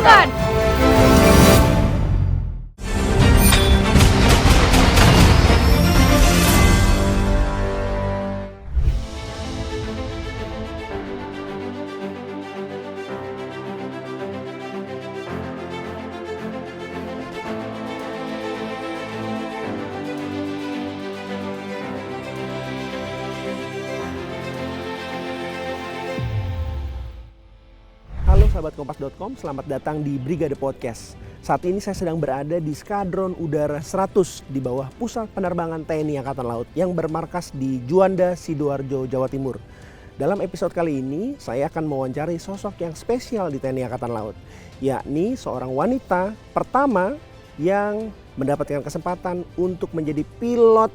Terbangkan! Halo sahabat Kompas.com, selamat datang di Brigade Podcast. Saat ini saya sedang berada di Skadron Udara 100 di bawah Pusat Penerbangan TNI Angkatan Laut yang bermarkas di Juanda, Sidoarjo, Jawa Timur. Dalam episode kali ini, saya akan mewawancari sosok yang spesial di TNI Angkatan Laut, yakni seorang wanita pertama yang mendapatkan kesempatan untuk menjadi pilot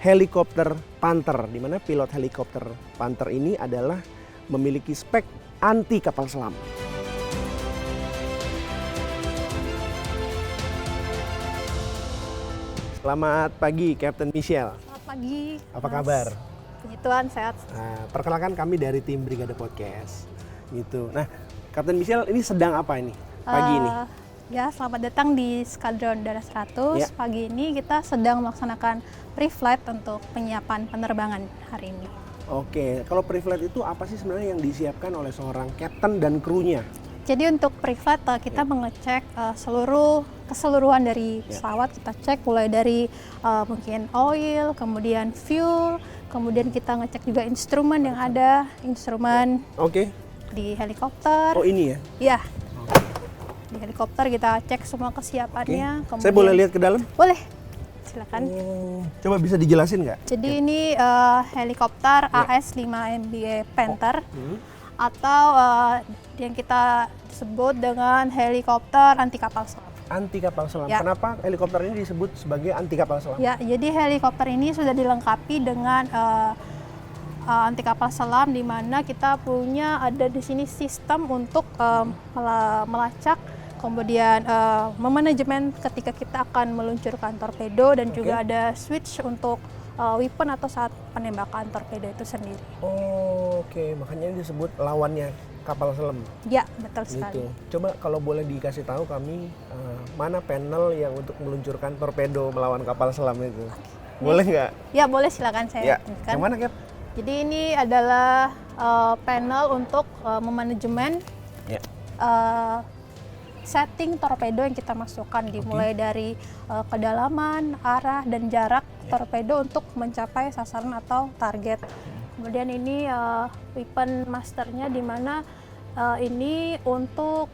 helikopter Panther, di mana pilot helikopter Panther ini adalah memiliki spek anti kapal selam. Selamat pagi, Kapten Michelle. Selamat pagi. Apa Mas. kabar? Puji Tuhan, sehat. Nah, perkenalkan kami dari tim Brigade Podcast. Gitu. Nah, Kapten Michelle ini sedang apa ini pagi ini? Ya, selamat datang di Skadron Udara 100. Ya. Pagi ini kita sedang melaksanakan pre-flight untuk penyiapan penerbangan hari ini. Oke, kalau pre-flight itu apa sih sebenarnya yang disiapkan oleh seorang kapten dan krunya? Jadi untuk pre-flight kita mengecek seluruh keseluruhan dari pesawat. Kita cek mulai dari mungkin oil, kemudian fuel, kemudian kita ngecek juga instrumen yang ada, instrumen Oke. di helikopter. Oh ini ya? Iya, di helikopter kita cek semua kesiapannya. Oke. Saya boleh lihat ke dalam? Boleh, silakan. Coba bisa dijelasin nggak? Jadi ini helikopter AS5MBE Panther atau yang kita sebut dengan helikopter anti kapal selam. Anti kapal selam. Ya. Kenapa helikopter ini disebut sebagai anti kapal selam? Ya, jadi helikopter ini sudah dilengkapi dengan anti kapal selam, di mana kita punya ada di sini sistem untuk melacak, kemudian memanajemen ketika kita akan meluncurkan torpedo, dan juga ada switch untuk weapon atau saat penembakan torpedo itu sendiri. Oke, makanya ini disebut lawannya kapal selam. Ya, betul sekali. Gitu. Coba kalau boleh dikasih tahu kami mana panel yang untuk meluncurkan torpedo melawan kapal selam itu. Boleh nggak? Ya, boleh, silakan saya Ya. tunjukkan. Yang mana, Cap? Jadi ini adalah panel untuk memanajemen setting torpedo yang kita masukkan, dimulai dari kedalaman, arah, dan jarak torpedo untuk mencapai sasaran atau target. Kemudian ini weapon masternya, di mana ini untuk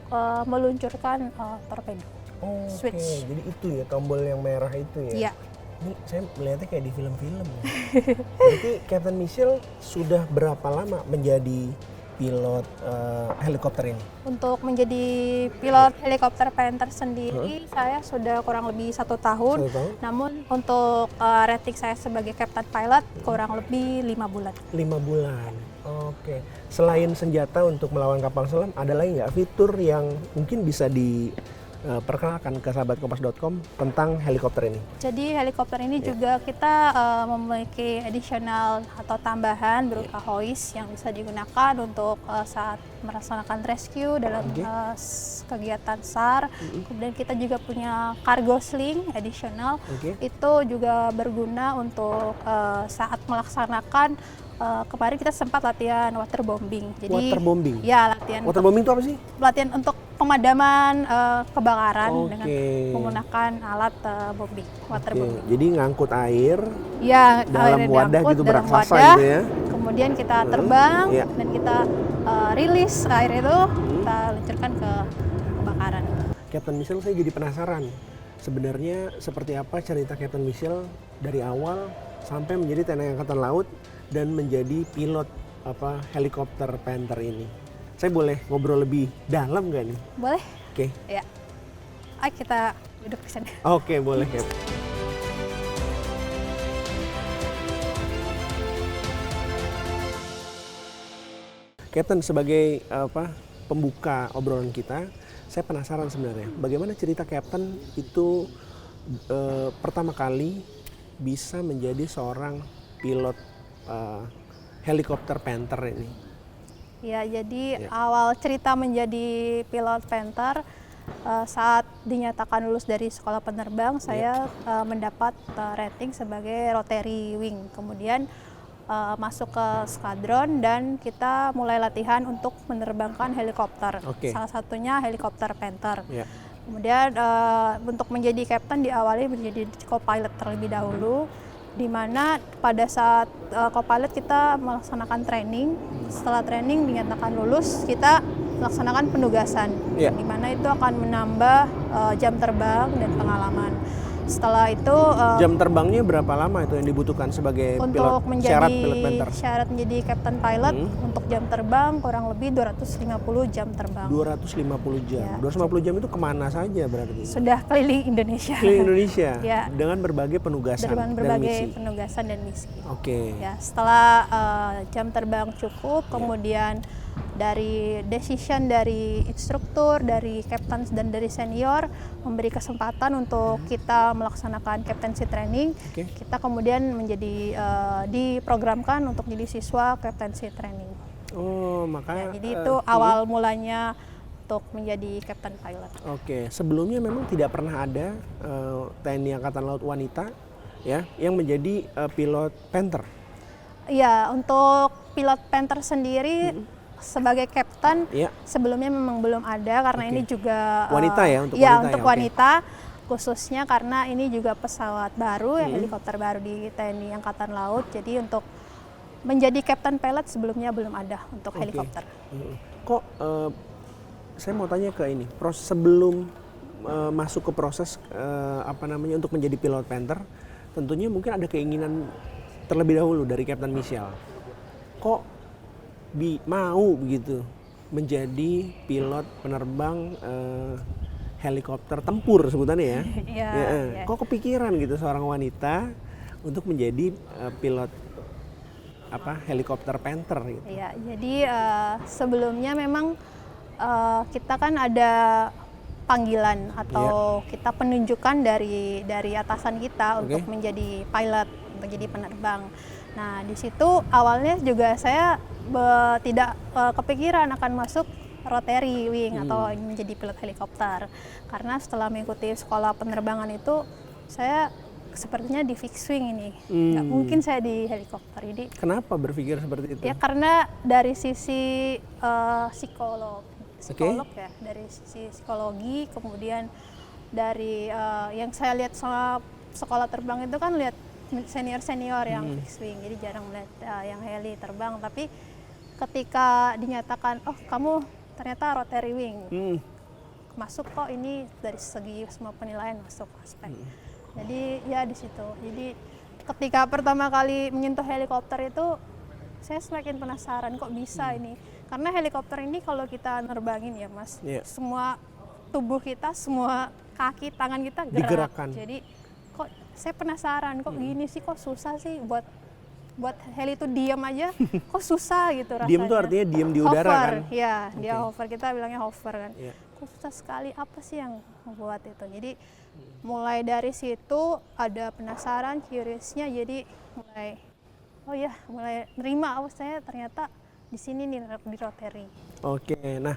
meluncurkan torpedo. Switch. Jadi itu ya tombol yang merah itu ya? Iya. Ini saya melihatnya kayak di film-film. Ya. Berarti Kapten Michelle sudah berapa lama menjadi pilot helikopter ini? Untuk menjadi pilot helikopter Panther sendiri, saya sudah kurang lebih 1 tahun. 1 tahun? Namun untuk rating saya sebagai captain pilot kurang lebih 5 bulan. 5 bulan. Oke. Selain senjata untuk melawan kapal selam, ada lagi nggak fitur yang mungkin bisa diperkenalkan ke sahabat Kompas.com tentang helikopter ini? Jadi helikopter ini juga kita memiliki additional atau tambahan berupa hoist yang bisa digunakan untuk saat melaksanakan rescue dalam kegiatan SAR. Kemudian kita juga punya cargo sling additional. Itu juga berguna untuk saat melaksanakan kemarin kita sempat latihan waterbombing. Jadi Waterbombing? Ya, latihan. Waterbombing itu apa sih? Latihan untuk pemadaman kebakaran dengan menggunakan alat bombing, waterbombing. Jadi ngangkut air Ya, dalam airnya wadah diangkut gitu, dalam beraksasa wadah, gitu ya. Kemudian kita terbang Iya. dan kita rilis air itu, kita luncurkan ke kebakaran. Kapten Michelle, saya jadi penasaran. Sebenarnya seperti apa cerita Kapten Michelle dari awal sampai menjadi TNI Angkatan Laut dan menjadi pilot helikopter Panther ini. Saya boleh ngobrol lebih dalam nggak nih? Boleh? Oke. Ya. Ayo kita duduk di sana. Oke, boleh, Cap. Captain, sebagai pembuka obrolan kita, saya penasaran sebenarnya bagaimana cerita Captain itu pertama kali bisa menjadi seorang pilot helikopter Panther ini. Ya, jadi Ya. awal cerita menjadi pilot Panther saat dinyatakan lulus dari sekolah penerbang, saya mendapat rating sebagai Rotary Wing. Kemudian masuk ke skadron dan kita mulai latihan untuk menerbangkan helikopter. Oke. Salah satunya helikopter Panther. Ya. Kemudian untuk menjadi kapten diawali menjadi co-pilot terlebih dahulu, di mana pada saat co-pilot kita melaksanakan training. Setelah training dinyatakan lulus, kita melaksanakan penugasan, Ya. di mana itu akan menambah jam terbang dan pengalaman. Setelah itu Jam terbangnya berapa lama itu yang dibutuhkan sebagai untuk pilot syarat pilot menjadi Panther? syarat menjadi kapten pilot untuk jam terbang kurang lebih 250 jam terbang. 250 jam. Ya. 250 jam itu kemana saja berarti? Sudah keliling Indonesia. Keliling Indonesia Ya. dengan berbagai penugasan Dengan dan berbagai misi. penugasan dan misi. Oke. Ya, setelah jam terbang cukup, kemudian dari decision dari instruktur, dari captain dan dari senior memberi kesempatan untuk kita melaksanakan captaincy training. Oke. Kita kemudian menjadi diprogramkan untuk jadi siswa captaincy training. Oh, makanya. Jadi itu awal mulanya untuk menjadi captain pilot. Oke, sebelumnya memang tidak pernah ada TNI Angkatan Laut wanita ya yang menjadi pilot Panther. Iya, untuk pilot Panther sendiri sebagai kapten Iya. sebelumnya memang belum ada karena ini juga Wanita ya, untuk ya, wanita untuk ya, oke. wanita khususnya karena ini juga pesawat baru ya, helikopter baru di TNI Angkatan Laut. Jadi untuk menjadi kapten pilot sebelumnya belum ada untuk Oke. helikopter. Kok saya mau tanya ke ini, sebelum masuk ke proses untuk menjadi pilot Panther, tentunya mungkin ada keinginan terlebih dahulu dari Kapten Michelle. Kok mau begitu menjadi pilot penerbang helikopter tempur sebutannya ya? Iya, Ya, iya. Kok kepikiran gitu seorang wanita untuk menjadi pilot helikopter Panther gitu? Iya, jadi sebelumnya memang kita kan ada panggilan atau kita penunjukan dari atasan kita untuk menjadi pilot, untuk jadi penerbang. Nah, di situ awalnya juga saya tidak kepikiran akan masuk Rotary Wing atau menjadi pilot helikopter. Karena setelah mengikuti sekolah penerbangan itu, saya sepertinya di fixed wing ini. Nggak mungkin saya di helikopter. Jadi, Kenapa berpikir seperti itu? ya karena dari sisi psikolog ya, dari sisi psikologi, kemudian dari yang saya lihat sama sekolah terbang itu kan lihat senior yang fixed wing, jadi jarang melihat yang heli terbang. Tapi ketika dinyatakan, oh kamu ternyata Rotary Wing, masuk kok, ini dari segi semua penilaian masuk aspek. Jadi ya di situ. Jadi ketika pertama kali menyentuh helikopter itu, saya semakin penasaran kok bisa ini. Karena helikopter ini kalau kita nerbangin ya Mas, semua tubuh kita, semua kaki, tangan kita gerak. Digerakkan. Jadi kok saya penasaran kok gini sih, kok susah sih buat heli itu diam aja, kok susah gitu rasanya. Diam itu artinya diam di udara hover, kan? Ya, dia hover, kita bilangnya hover kan. Iya. Kok susah sekali, apa sih yang membuat itu. Jadi mulai dari situ ada penasaran, curiousnya, jadi mulai nerima, saya ternyata di sini nih di Rotary. Oke, nah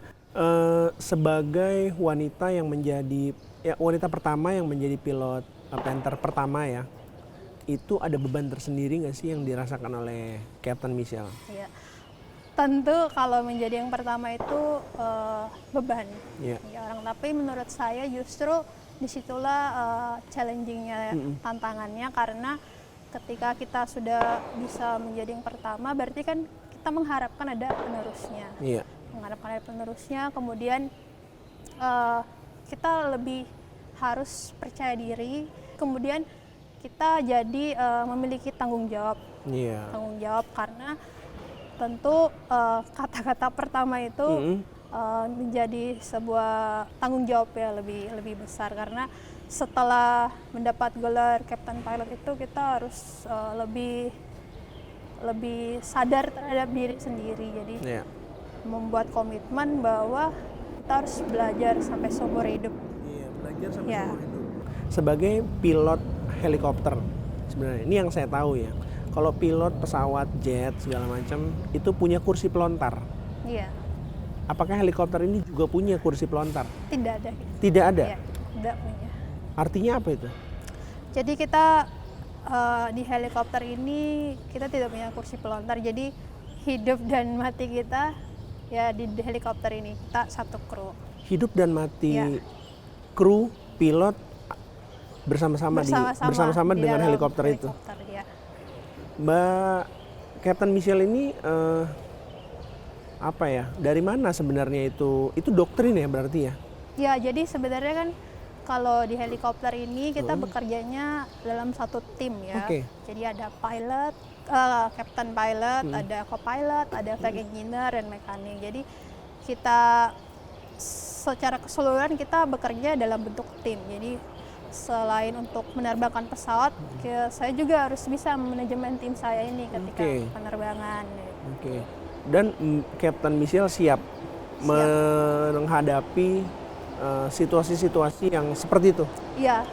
sebagai wanita yang menjadi wanita pertama yang menjadi pilot Panther pertama ya, itu ada beban tersendiri nggak sih yang dirasakan oleh Kapten Michelle? Ya, tentu kalau menjadi yang pertama itu beban Ya. orang. Tapi menurut saya justru disitulah challengingnya, tantangannya, karena ketika kita sudah bisa menjadi yang pertama, berarti kan kita mengharapkan ada penerusnya. Iya. Mengharapkan ada penerusnya, kemudian kita lebih harus percaya diri, kemudian kita jadi memiliki tanggung jawab. Iya. Tanggung jawab karena tentu kata-kata pertama itu menjadi sebuah tanggung jawab ya lebih besar, karena setelah mendapat gelar Captain Pilot itu kita harus lebih sadar terhadap diri sendiri. Jadi membuat komitmen bahwa kita harus belajar sampai seumur hidup. Iya, belajar sampai Ya. seumur hidup. Sebagai pilot helikopter, sebenarnya ini yang saya tahu ya. Kalau pilot pesawat jet segala macam itu punya kursi pelontar. Iya, Apakah helikopter ini juga punya kursi pelontar? tidak ada. Tidak ada. Iya, tidak punya. Artinya apa itu? Jadi kita di helikopter ini kita tidak punya kursi pelontar. Jadi hidup dan mati kita ya di helikopter ini, kita satu kru. Hidup dan mati Ya. kru, pilot bersama-sama di dengan dalam helikopter itu. ya. Mbak Captain Michelle ini apa ya? Dari mana sebenarnya itu? Itu doktrin ya berarti ya? Ya, jadi sebenarnya kan kalau di helikopter ini kita bekerjanya dalam satu tim ya. Oke. Jadi ada pilot, captain pilot, ada co-pilot, ada flight engineer dan mekanik. Jadi kita secara keseluruhan kita bekerja dalam bentuk tim. Jadi selain untuk menerbangkan pesawat, saya juga harus bisa manajemen tim saya ini ketika Oke. penerbangan. Oke. Dan Captain Michelle siap menghadapi situasi-situasi yang seperti itu. Iya,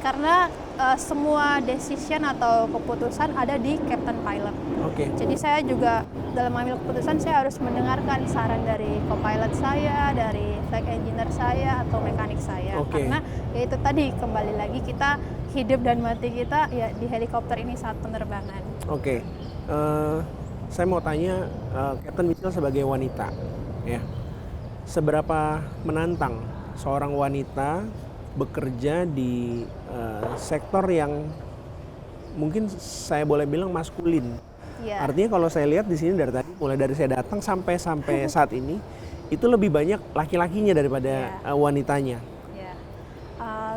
karena semua decision atau keputusan ada di captain pilot. Oke. Jadi saya juga dalam mengambil keputusan saya harus mendengarkan saran dari co-pilot saya, dari flight engineer saya atau mekanik saya. Oke. Karena ya itu tadi kembali lagi kita hidup dan mati kita ya di helikopter ini saat penerbangan. Oke. Saya mau tanya Captain Michelle sebagai wanita, ya, seberapa menantang seorang wanita bekerja di sektor yang mungkin saya boleh bilang maskulin. Iya. Artinya kalau saya lihat di sini dari tadi, mulai dari saya datang sampai saat ini, itu lebih banyak laki-lakinya daripada wanitanya. Ya.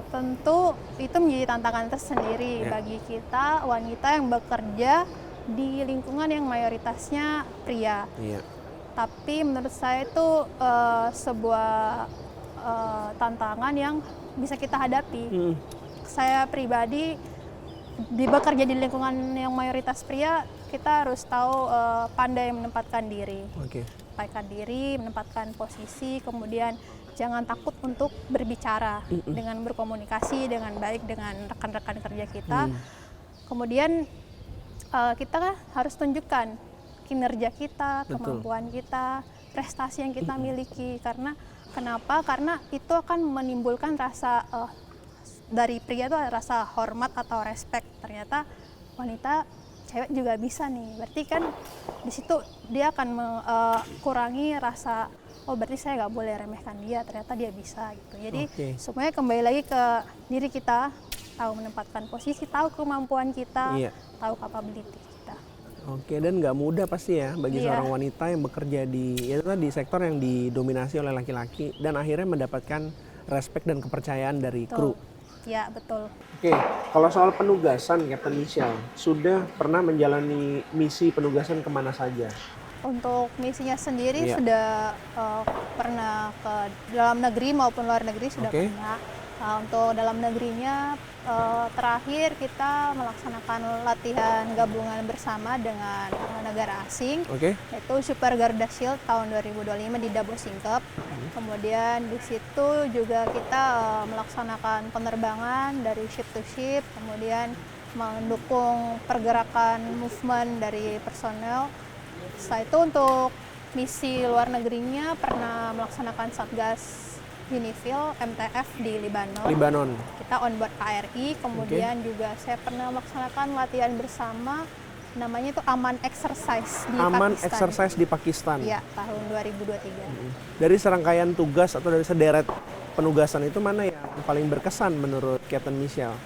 Tentu itu menjadi tantangan tersendiri Ya. bagi kita wanita yang bekerja di lingkungan yang mayoritasnya pria. Iya. Tapi menurut saya itu sebuah tantangan yang bisa kita hadapi. Saya pribadi bekerja di lingkungan yang mayoritas pria, kita harus tahu pandai menempatkan diri. Oke. Menempatkan diri, menempatkan posisi, kemudian jangan takut untuk berbicara dengan berkomunikasi dengan baik dengan rekan-rekan kerja kita. Kemudian kita harus tunjukkan kinerja kita, Betul. kemampuan kita, prestasi yang kita miliki. Kenapa? Karena itu akan menimbulkan rasa dari pria itu ada rasa hormat atau respect. Ternyata wanita, cewek juga bisa nih. Berarti kan di situ dia akan kurangi rasa oh berarti saya nggak boleh remehkan dia. Ternyata dia bisa gitu. Jadi semuanya kembali lagi ke diri kita, tahu menempatkan posisi, tahu kemampuan kita, tahu capability kita. Oke, dan nggak mudah pasti ya bagi seorang wanita yang bekerja di sektor yang didominasi oleh laki-laki dan akhirnya mendapatkan respect dan kepercayaan dari kru. Ya, betul. Oke, kalau soal penugasan Captain Michelle, sudah pernah menjalani misi penugasan kemana saja? Untuk misinya sendiri sudah pernah ke dalam negeri maupun luar negeri sudah pernah. Untuk dalam negerinya terakhir kita melaksanakan latihan gabungan bersama dengan negara asing, yaitu Super Garuda Shield tahun 2025 di Dabo Singkep. Kemudian di situ juga kita melaksanakan penerbangan dari ship to ship, kemudian mendukung pergerakan movement dari personel. Setelah itu untuk misi luar negerinya pernah melaksanakan Satgas Unifil MTF di Libanon. Kita on board KRI, kemudian juga saya pernah melaksanakan latihan bersama namanya itu Aman Exercise di Pakistan. Aman Exercise di Pakistan. Ya, tahun 2023. Dari serangkaian tugas atau dari sederet penugasan itu mana yang paling berkesan menurut Captain Michelle?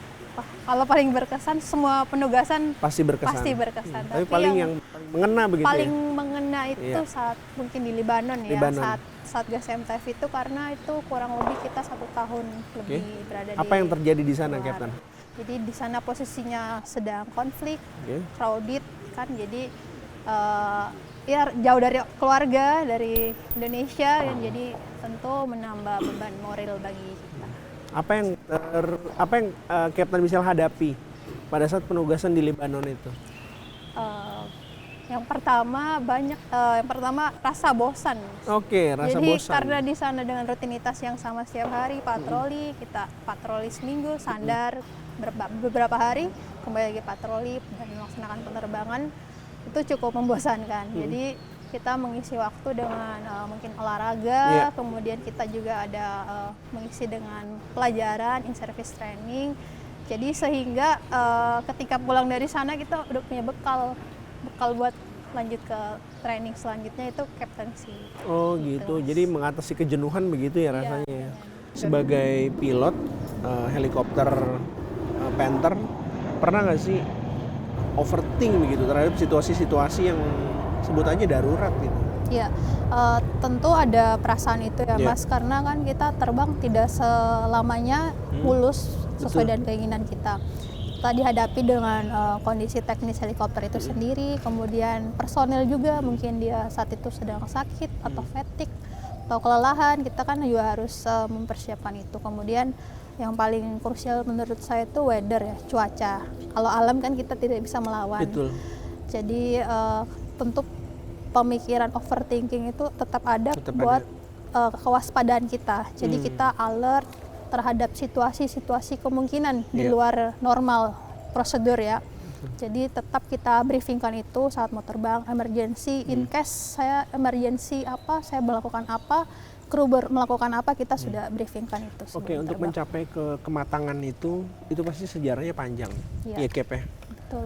Kalau paling berkesan, semua penugasan pasti berkesan. Tapi paling yang mengena begitu paling mengena itu saat mungkin di Libanon ya, saat Satgas MTF itu karena itu kurang lebih kita 1 tahun lebih berada di Apa yang terjadi di sana, luar. Captain? Jadi di sana posisinya sedang konflik, crowded kan, jadi ya jauh dari keluarga, dari Indonesia, dan jadi tentu menambah beban moral bagi kita. Apa yang Captain Michelle hadapi pada saat penugasan di Libanon itu? Yang pertama rasa bosan. Rasa Jadi bosan. karena di sana dengan rutinitas yang sama setiap hari, patroli, kita patroli seminggu, sandar beberapa hari, kembali lagi patroli dan melaksanakan penerbangan, itu cukup membosankan. Jadi kita mengisi waktu dengan mungkin olahraga, Iya. kemudian kita juga ada mengisi dengan pelajaran, in-service training. Jadi sehingga ketika pulang dari sana kita udah punya bekal buat lanjut ke training selanjutnya, itu captaincy. Oh gitu, Mas. jadi mengatasi kejenuhan begitu ya rasanya Iya, ya. Sebagai pilot helikopter Panther, pernah nggak sih overthink begitu terhadap situasi-situasi yang sebut aja darurat gitu? Iya, tentu ada perasaan itu ya Iya. Mas, karena kan kita terbang tidak selamanya mulus sesuai Betul. dengan keinginan kita. Kita dihadapi dengan kondisi teknis helikopter itu sendiri, kemudian personel juga mungkin dia saat itu sedang sakit atau fatigue atau kelelahan, kita kan juga harus mempersiapkan itu. Kemudian yang paling krusial menurut saya itu weather ya, cuaca. Kalau alam kan kita tidak bisa melawan. Betul. Jadi tentu pemikiran overthinking itu tetap ada Tetap buat kewaspadaan kita. Jadi kita alert terhadap situasi-situasi kemungkinan di Iya. luar normal prosedur ya. Jadi tetap kita briefingkan itu saat mau terbang, emergency, in case saya emergency apa, saya melakukan apa, kru melakukan apa, kita sudah briefingkan itu sebelum Oke, untuk terbang. mencapai kematangan itu pasti sejarahnya panjang. Iya. Iya, Cap ya. Betul.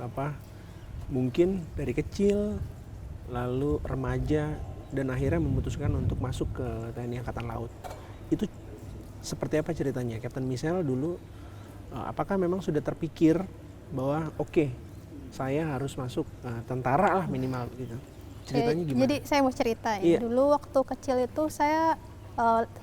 Apa? Mungkin dari kecil, lalu remaja, dan akhirnya memutuskan untuk masuk ke TNI Angkatan Laut. Itu seperti apa ceritanya, Kapten Michelle dulu? Apakah memang sudah terpikir bahwa oke, saya harus masuk tentara lah minimal gitu? Ceritanya gimana? Jadi saya mau cerita ya. Iya. Dulu waktu kecil itu saya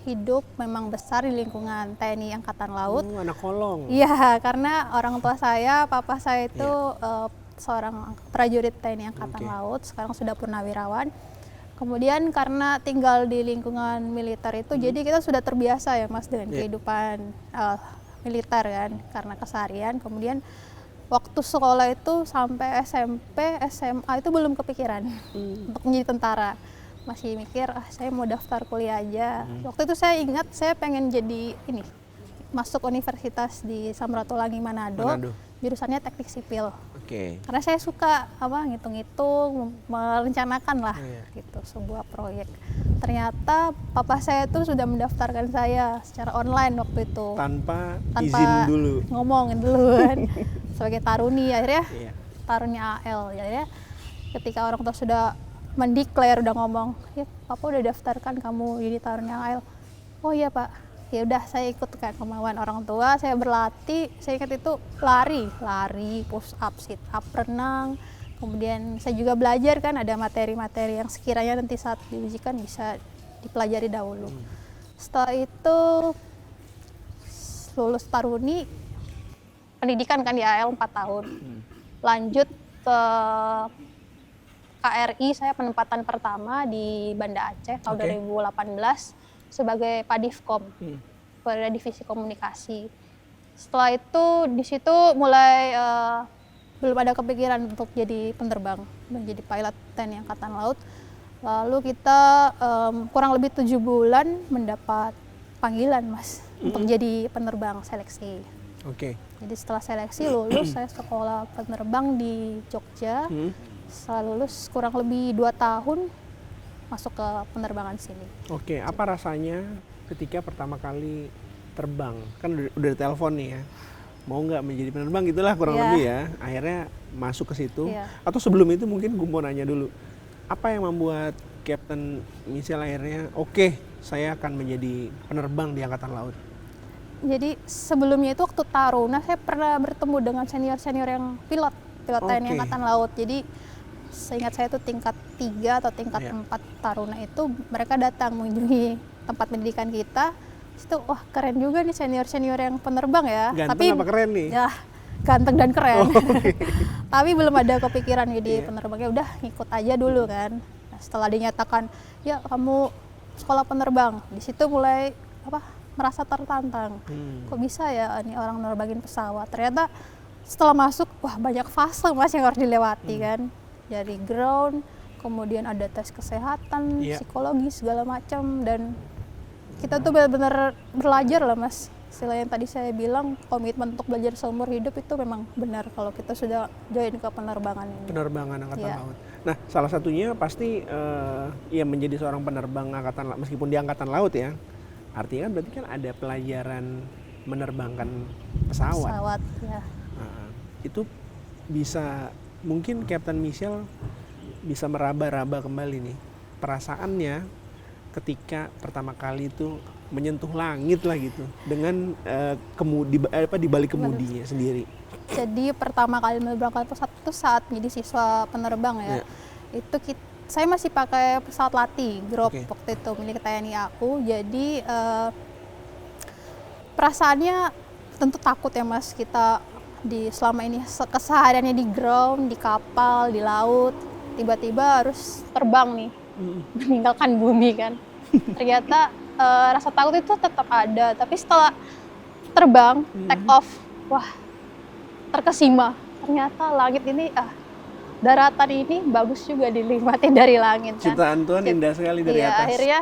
hidup memang besar di lingkungan TNI Angkatan Laut. Oh, anak kolong. Iya, karena orang tua saya, papa saya itu Iya. seorang prajurit TNI Angkatan Oke. Laut, sekarang sudah purnawirawan. Kemudian karena tinggal di lingkungan militer itu, jadi kita sudah terbiasa ya Mas dengan Iya. kehidupan militer kan, karena keseharian. Kemudian waktu sekolah itu sampai SMP, SMA itu belum kepikiran untuk menjadi tentara. Masih mikir, saya mau daftar kuliah aja. Waktu itu saya ingat saya pengen jadi ini, masuk universitas di Samratulangi Manado, Manado. jurusannya teknik sipil. Oke. Karena saya suka ngitung-ngitung, merencanakan lah Iya. gitu sebuah proyek. Ternyata papa saya tuh sudah mendaftarkan saya secara online waktu itu. Tanpa Tanpa izin dulu. ngomongin duluan sebagai taruni, akhirnya Iya. taruni AL. Akhirnya ketika orang tua sudah mendeklar, udah ngomong, ya papa udah daftarkan kamu jadi taruni AL. Oh iya pak, ya udah saya ikut kan kemauan orang tua. Saya berlatih, saya ingat itu lari, push up, sit up, renang. Kemudian saya juga belajar kan, ada materi-materi yang sekiranya nanti saat diujikan bisa dipelajari dahulu. Setelah itu lulus taruni, pendidikan kan di AL 4 tahun. Lanjut ke KRI, saya penempatan pertama di Banda Aceh tahun Oke. 2018 sebagai Padifkom, pada divisi komunikasi. Setelah itu di situ mulai belum ada kepikiran untuk jadi penerbang, menjadi pilot TNI Angkatan Laut. Lalu kita kurang lebih 7 bulan mendapat panggilan Mas untuk jadi penerbang seleksi. Oke. Jadi setelah seleksi lulus, saya sekolah penerbang di Jogja. Setelah lulus kurang lebih 2 tahun masuk ke penerbangan sini. Oke, apa rasanya ketika pertama kali terbang? Kan udah telepon nih ya. Mau nggak menjadi penerbang gitulah kurang Iya. lebih ya. Akhirnya masuk ke situ. Iya. Atau sebelum itu mungkin gue mau nanya dulu. Apa yang membuat Kapten Michelle akhirnya oke, saya akan menjadi penerbang di Angkatan Laut? Jadi sebelumnya itu waktu taruna saya pernah bertemu dengan senior-senior yang pilot TNI Oke. Angkatan Laut. Jadi seingat saya itu tingkat 3 atau tingkat Iya. 4 taruna itu mereka datang mengunjungi tempat pendidikan kita. Itu wah keren juga nih senior-senior yang penerbang ya. Ganteng apa keren nih? Ya ganteng dan keren. Oke. Tapi belum ada kepikiran jadi Iya. penerbangnya, udah ngikut aja dulu kan. Nah, setelah dinyatakan ya kamu sekolah penerbang, di situ mulai merasa tertantang. Kok bisa ya ini orang nerbangin pesawat? Ternyata setelah masuk, wah banyak fase Mas yang harus dilewati kan. Dari ground, kemudian ada tes kesehatan, Iya. psikologi segala macam, dan kita tuh benar-benar belajar lah Mas istilah yang tadi saya bilang, komitmen untuk belajar seumur hidup itu memang benar kalau kita sudah join ke penerbangan ini. Penerbangan angkatan Iya. laut. Nah, salah satunya pasti ya menjadi seorang penerbang angkatan laut, meskipun di angkatan laut ya. Artinya kan berarti kan ada pelajaran menerbangkan pesawat. Pesawat, ya. Nah, itu bisa mungkin Captain Michelle bisa meraba-raba kembali nih perasaannya ketika pertama kali itu menyentuh langit lah gitu dengan di balik kemudinya sendiri. Jadi pertama kali menerbangkan pesawat itu saat menjadi siswa penerbang ya. Iya. Itu saya masih pakai pesawat latih Grop Oke. waktu itu milik TNI aku. Jadi perasaannya tentu takut ya Mas, kita selama ini kesehariannya di ground, di kapal, di laut, tiba-tiba harus terbang nih, meninggalkan bumi kan. Ternyata rasa takut itu tetap ada, tapi setelah terbang, take off, wah terkesima. Ternyata langit ini, daratan ini bagus juga dinikmati dari langit kan. Ciptaan Tuhan indah sekali dari Iya, atas. akhirnya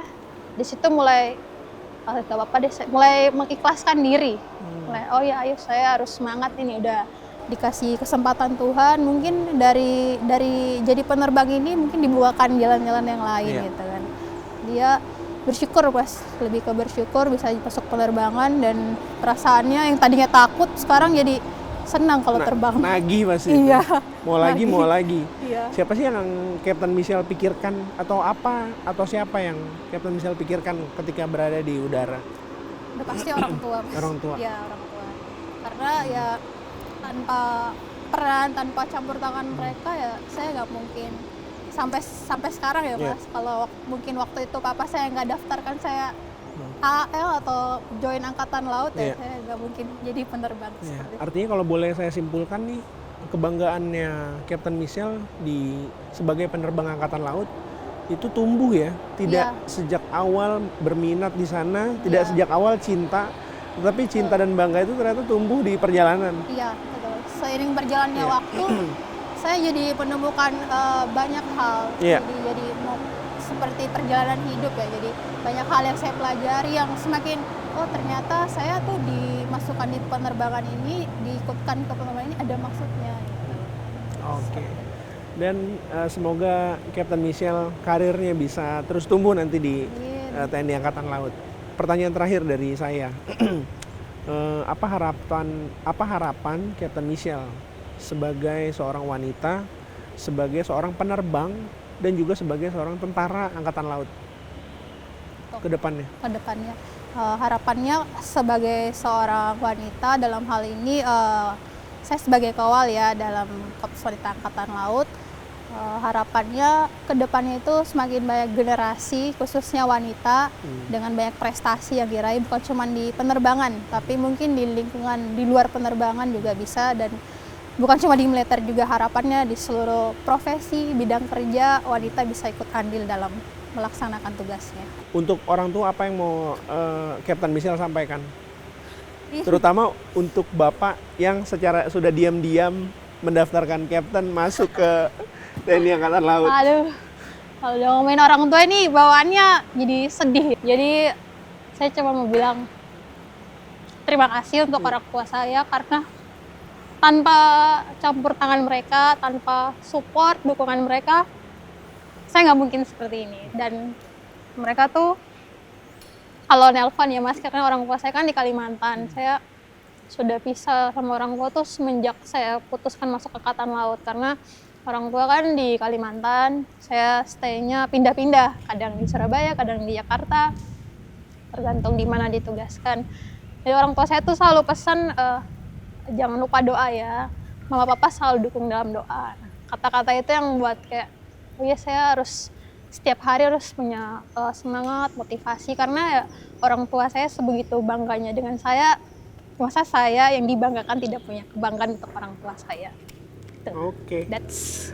di situ mulai gak apa-apa deh, mulai mengikhlaskan diri. Mulai, oh ya ayo saya harus semangat ini, udah dikasih kesempatan Tuhan, mungkin dari jadi penerbang ini mungkin dibukakan jalan-jalan yang lain Iya. gitu kan. Dia bersyukur Mas, lebih ke bersyukur bisa masuk penerbangan, dan perasaannya yang tadinya takut sekarang jadi senang kalau terbang. Nagih pasti. Iya. Mau lagi, Nagih. mau lagi. Iya. Siapa sih yang Captain Michelle pikirkan atau siapa yang Captain Michelle pikirkan ketika berada di udara? Udah pasti orang tua Mas. Orang tua. Iya, orang tua. Karena ya tanpa peran, tanpa campur tangan mereka ya saya nggak mungkin sampai sekarang ya Iya. Mas. Kalau mungkin waktu itu papa saya nggak daftarkan saya AL atau join angkatan laut Iya. ya saya nggak mungkin jadi penerbang Ya, seperti itu. artinya kalau boleh saya simpulkan nih, kebanggaannya Captain Michelle sebagai penerbang angkatan laut itu tumbuh ya, tidak Iya. sejak awal berminat di sana, tidak Iya. sejak awal cinta, tetapi cinta dan bangga itu ternyata tumbuh di perjalanan. Iya, betul. Seiring berjalannya Iya. waktu, saya jadi menemukan banyak hal. Iya. Jadi seperti perjalanan hidup ya. Jadi banyak hal yang saya pelajari yang semakin, oh ternyata saya tuh dimasukkan di penerbangan ini, diikutkan ke penerbangan ini ada maksudnya. Gitu. Oke. Dan semoga Captain Michelle karirnya bisa terus tumbuh nanti di Amin. TNI Angkatan Laut. Pertanyaan terakhir dari saya, apa harapan Captain Michelle sebagai seorang wanita, sebagai seorang penerbang, dan juga sebagai seorang tentara Angkatan Laut ke depannya? Ke depannya. Harapannya sebagai seorang wanita dalam hal ini, saya sebagai kawal ya dalam Korps Wanita Angkatan Laut, harapannya ke depannya itu semakin banyak generasi khususnya wanita dengan banyak prestasi yang diraih, bukan cuma di penerbangan tapi mungkin di lingkungan di luar penerbangan juga bisa, dan bukan cuma di militer juga, harapannya di seluruh profesi bidang kerja wanita bisa ikut andil dalam melaksanakan tugasnya. Untuk orang tua apa yang mau Captain Michelle sampaikan? Terutama untuk bapak yang secara sudah diam-diam mendaftarkan Captain masuk ke TNI Angkatan Laut. Aduh, kalau udah ngomongin orang tua ini bawaannya jadi sedih. Jadi saya cuma mau bilang terima kasih untuk orang tua saya, karena tanpa campur tangan mereka, tanpa support, dukungan mereka, saya nggak mungkin seperti ini. Dan mereka tuh kalau nelpon ya Mas, karena orang tua saya kan di Kalimantan, saya sudah pisah sama orang tua tuh semenjak saya putuskan masuk Angkatan Laut, karena orang tua kan di Kalimantan, saya stay-nya pindah-pindah, kadang di Surabaya, kadang di Jakarta, tergantung di mana ditugaskan. Jadi orang tua saya tuh selalu pesan, jangan lupa doa ya, mama papa selalu dukung dalam doa. Kata-kata itu yang buat kayak, oh ya saya harus setiap hari harus punya semangat, motivasi, karena ya, orang tua saya sebegitu bangganya dengan saya, masa saya yang dibanggakan tidak punya kebanggaan untuk orang tua saya. Oke. That's.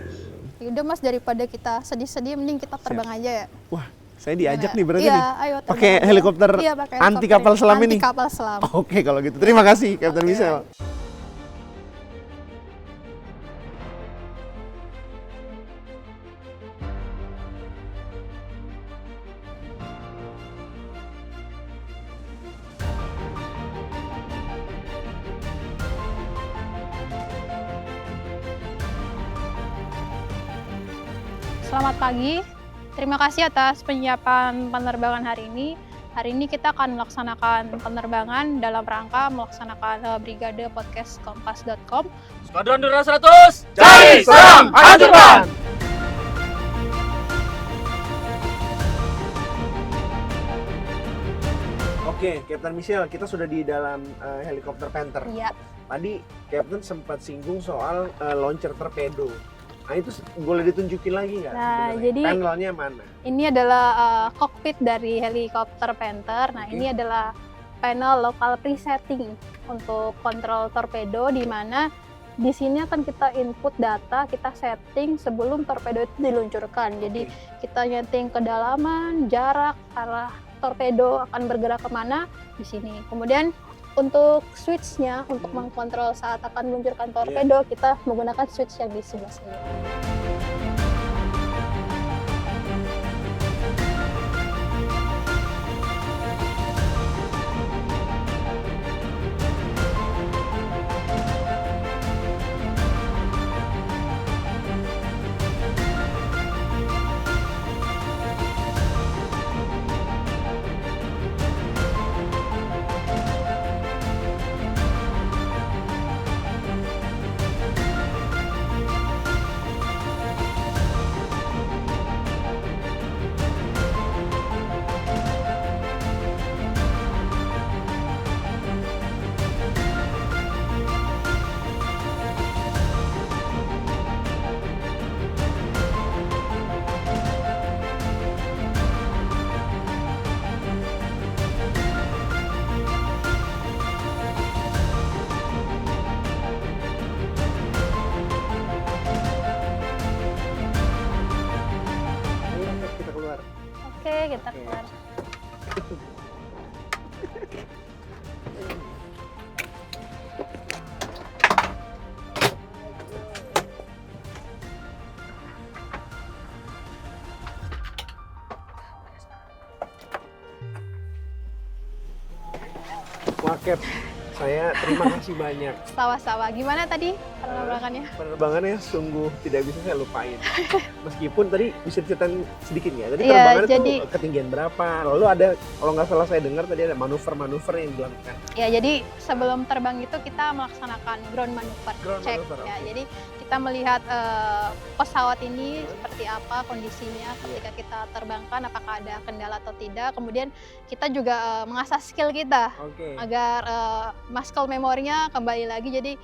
Yaudah Mas, daripada kita sedih-sedih mending kita terbang aja ya. Wah, saya diajak nih berarti Iya, nih. ayo terbang Pakai aja. helikopter Iya, pakai anti helikopter kapal selam ini. Anti kapal selam. Oke, kalau gitu. Terima kasih Captain Oke. Michelle. Selamat pagi. Terima kasih atas penyiapan penerbangan hari ini. Hari ini kita akan melaksanakan penerbangan dalam rangka melaksanakan Brigade Podcast Kompas.com. Skadron Udara 100, Cari, serang, hancurkan! Oke, Captain Michelle, kita sudah di dalam helikopter Panther. Iya. Tadi Captain sempat singgung soal launcher torpedo. Nah itu boleh ditunjukin lagi nggak? Nah, sebenarnya? jadi Panelnya mana? ini adalah kokpit dari helikopter Panther. Nah, Oke. ini adalah panel local presetting untuk kontrol torpedo, di mana di sini akan kita input data, kita setting sebelum torpedo itu diluncurkan. Jadi kita nyeting kedalaman, jarak, arah torpedo akan bergerak kemana di sini. Kemudian untuk switch-nya, untuk mengkontrol saat akan meluncurkan torpedo, kita menggunakan switch yang di sebelah sini. Ayo kita keluar. Oke, kita keluar. Wah Cap, saya terima kasih banyak. Sama-sama. Gimana tadi penerbangannya? Penerbangannya sungguh tidak bisa saya lupain. Meskipun tadi bisa ceritain sedikit nggak? Tadi Iya, penerbangannya jadi tuh ketinggian berapa? Lalu ada, kalau nggak salah saya dengar tadi ada manuver-manuver yang dilakukan. Ya, jadi sebelum terbang itu kita melaksanakan ground maneuver Ground check. maneuver, Ya, oke. jadi kita melihat pesawat ini seperti apa kondisinya ketika kita terbangkan, apakah ada kendala atau tidak. Kemudian kita juga mengasah skill kita Oke. agar muscle memorinya kembali lagi. Jadi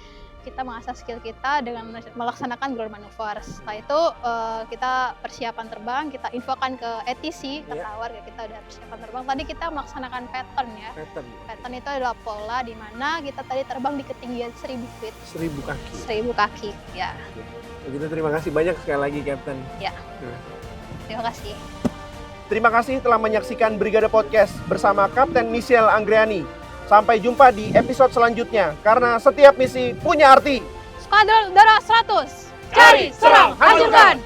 kita mengasah skill kita dengan melaksanakan ground maneuver. Setelah itu kita persiapan terbang, kita infokan ke ATC, ke Iya. tower, ya kita udah persiapan terbang. Tadi kita melaksanakan pattern ya. Pattern. Pattern itu adalah pola di mana kita tadi terbang di ketinggian 1000 feet, 1000 kaki. 1000 kaki. Ya, Begitu, terima kasih banyak sekali lagi Captain. terima kasih. Terima kasih telah menyaksikan Brigade Podcast bersama Kapten Michelle Anggriani. Sampai jumpa di episode selanjutnya, karena setiap misi punya arti. Skadron Udara 100, cari, serang, hancurkan!